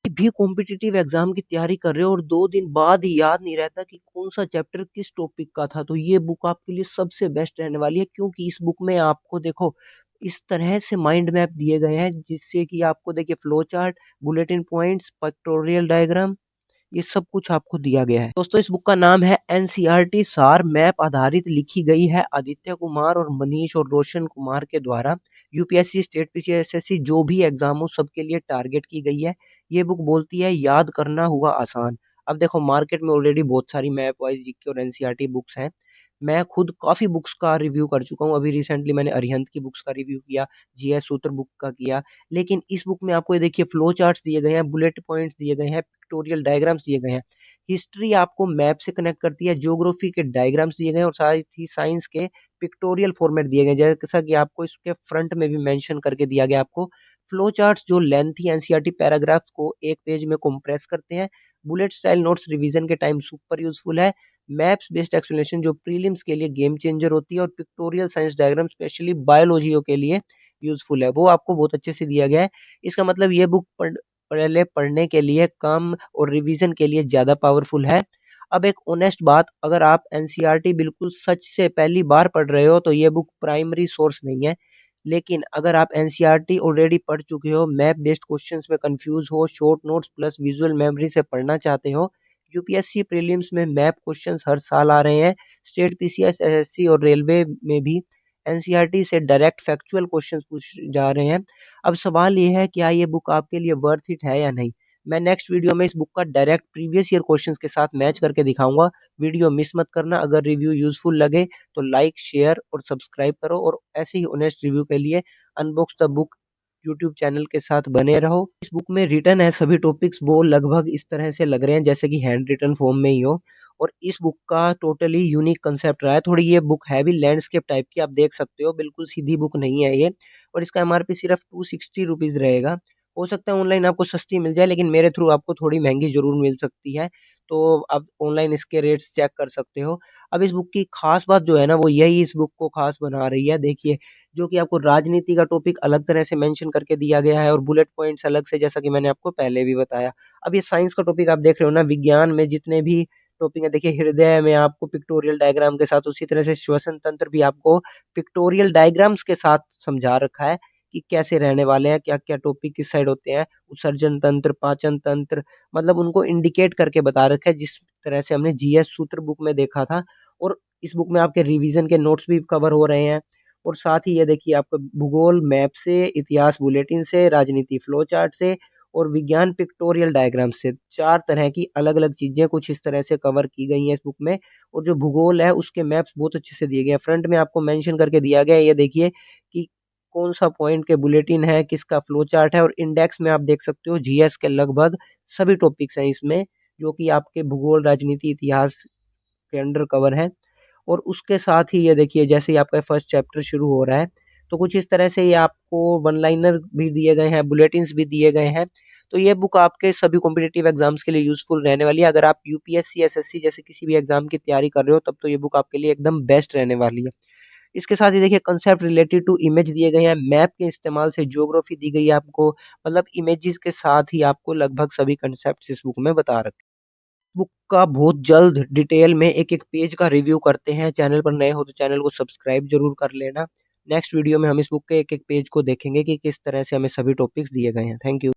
भी competitive exam की तैयारी कर रहे हो और 2 दिन बाद ही याद नहीं रहता कि कौन सा चैप्टर किस टॉपिक का था, तो ये बुक आपके लिए सबसे बेस्ट रहने वाली है, क्योंकि इस बुक में आपको देखो इस तरह से माइंड मैप दिए गए हैं जिससे कि आपको देखिए flow chart, bulletin points, pictorial diagram, ये सब कुछ आपको दिया गया है। दोस्तों इस बुक का नाम है एनसीईआरटी सार मैप आधारित, लिखी गई है आदित्य कुमार और मनीष और रोशन कुमार के द्वारा। यूपीएससी, स्टेट पीसी, एसएससी जो भी एग्जाम हो सबके लिए टारगेट की गई है। ये बुक बोलती है याद करना हुआ आसान। अब देखो मार्केट में ऑलरेडी बहुत सारी मैप वाइज जीके और एनसीईआरटी बुक्स हैं। मैं खुद काफी बुक्स का रिव्यू कर चुका हूँ। अभी रिसेंटली मैंने अरिहंत की बुक्स का रिव्यू किया, जीएस सूत्र बुक का किया। लेकिन इस बुक में आपको ये देखिए फ्लो चार्ट्स दिए गए हैं, बुलेट पॉइंट्स दिए गए हैं, पिक्टोरियल डायग्राम्स दिए गए हैं। हिस्ट्री आपको मैप से कनेक्ट करती है, ज्योग्राफी के डायग्राम्स दिए गए हैं और साथ ही साइंस के पिक्टोरियल फॉर्मेट दिए गए हैं, जैसा कि आपको इसके फ्रंट में भी मेंशन करके दिया गया आपको। फ्लो चार्ट्स जो लेंथी एनसीईआरटी पैराग्राफ्स को एक पेज में कंप्रेस करते हैं। बुलेट स्टाइल नोट्स रिवीजन के टाइम सुपर यूजफुल है। मैप्स बेस्ड एक्सप्लेनेशन जो प्रीलिम्स के लिए गेम चेंजर होती है, और पिक्टोरियल साइंस डायग्राम स्पेशली बायोलॉजियों के लिए यूजफुल है, वो आपको बहुत अच्छे से दिया गया है। इसका मतलब ये बुक पहले पढ़ने के लिए कम और रिवीजन के लिए ज्यादा पावरफुल है। अब एक ऑनेस्ट बात, अगर आप एनसीईआरटी बिल्कुल सच से पहली बार पढ़ रहे हो तो ये बुक प्राइमरी सोर्स नहीं है। लेकिन अगर आप एनसीईआरटी ऑलरेडी पढ़ चुके हो, मैप बेस्ड क्वेश्चंस में कंफ्यूज हो, short notes plus visual memory से पढ़ना चाहते हो, यूपीएससी प्रीलिम्स में मैप क्वेश्चंस हर साल आ रहे हैं, स्टेट पीसीएस, एसएससी और रेलवे में भी एनसीईआरटी से डायरेक्ट फैक्चुअल क्वेश्चंस पूछ जा रहे हैं। अब सवाल ये है क्या ये बुक आपके लिए वर्थ इट है या नहीं। मैं नेक्स्ट वीडियो में इस बुक का डायरेक्ट प्रीवियस ईयर क्वेश्चंस के साथ मैच करके दिखाऊंगा। वीडियो मिस मत करना। अगर रिव्यू यूजफुल लगे तो लाइक, शेयर और सब्सक्राइब करो, और ऐसे ही ऑनेस्ट रिव्यू के लिए unbox the book YouTube channel के साथ बने रहो। इस बुक में रिटर्न है सभी टॉपिक्स, वो लगभग इस तरह से लग रहे हैं जैसे कि हैंड रिटन फॉर्म में ही हो। और इस बुक का टोटली यूनिक कंसेप्ट रहा है। थोड़ी ये बुक है भी लैंडस्केप टाइप की, आप देख सकते हो, बिल्कुल सीधी बुक नहीं है ये। और इसका एमआरपी सिर्फ 260 रुपीज रहेगा। हो सकता है ऑनलाइन आपको सस्ती मिल जाए, लेकिन मेरे थ्रू आपको थोड़ी महंगी जरूर मिल सकती है। तो आप ऑनलाइन इसके रेट्स चेक कर सकते हो। अब इस बुक की खास बात जो है ना, वो यही इस बुक को खास बना रही है। देखिए, जो कि आपको राजनीति का टॉपिक अलग तरह से मेंशन करके दिया गया है और बुलेट पॉइंट्स अलग से, जैसा कि मैंने आपको पहले भी बताया। अब ये साइंस का टॉपिक आप देख रहे हो ना, विज्ञान में जितने भी टॉपिक है, देखिए हृदय में आपको पिक्टोरियल डायग्राम के साथ, उसी तरह से श्वसन तंत्र भी आपको पिक्टोरियल डायग्राम्स के साथ समझा रखा है कि कैसे रहने वाले हैं, क्या क्या टॉपिक किस साइड होते हैं। उत्सर्जन तंत्र, पाचन तंत्र, मतलब उनको इंडिकेट करके बता रखा है, जिस तरह से हमने जीएस सूत्र बुक में देखा था। और इस बुक में आपके रिवीजन के नोट्स भी कवर हो रहे हैं। और साथ ही ये देखिए आपका भूगोल मैप से, इतिहास बुलेटिन से, राजनीति फ्लो चार्ट से, और विज्ञान पिक्टोरियल डायग्राम से, 4 तरह की अलग अलग चीजें कुछ इस तरह से कवर की गई हैं इस बुक में। और जो भूगोल है उसके मैप्स बहुत अच्छे से दिए गए हैं। फ्रंट में आपको मेंशन करके दिया गया है, ये देखिए कि कौन सा पॉइंट के बुलेटिन है, किसका फ्लो चार्ट है। और इंडेक्स में आप देख सकते हो जीएस के लगभग सभी टॉपिक्स हैं इसमें, जो कि आपके भूगोल, राजनीति, इतिहास के अंडर कवर है। और उसके साथ ही ये देखिए, जैसे ही आपका फर्स्ट चैप्टर शुरू हो रहा है, तो कुछ इस तरह से ये आपको वन लाइनर भी दिए गए हैं, बुलेटिन्स भी दिए गए हैं। तो ये बुक आपके सभी कॉम्पिटिटिव एग्जाम्स के लिए यूजफुल रहने वाली है। अगर आप यूपीएससी, एसएससी जैसे किसी भी एग्जाम की तैयारी कर रहे हो, तब तो ये बुक आपके लिए एकदम बेस्ट रहने वाली है। इसके साथ ही देखिए कंसेप्ट रिलेटेड टू इमेज दिए गए हैं, मैप के इस्तेमाल से ज्योग्राफी दी गई है आपको, मतलब इमेजेस के साथ ही आपको लगभग सभी कंसेप्ट इस बुक में बता रखे। बुक का बहुत जल्द डिटेल में एक एक पेज का रिव्यू करते हैं। चैनल पर नए हो तो चैनल को सब्सक्राइब जरूर कर लेना। नेक्स्ट वीडियो में हम इस बुक के एक एक पेज को देखेंगे कि किस तरह से हमें सभी टॉपिक्स दिए गए हैं। Thank you.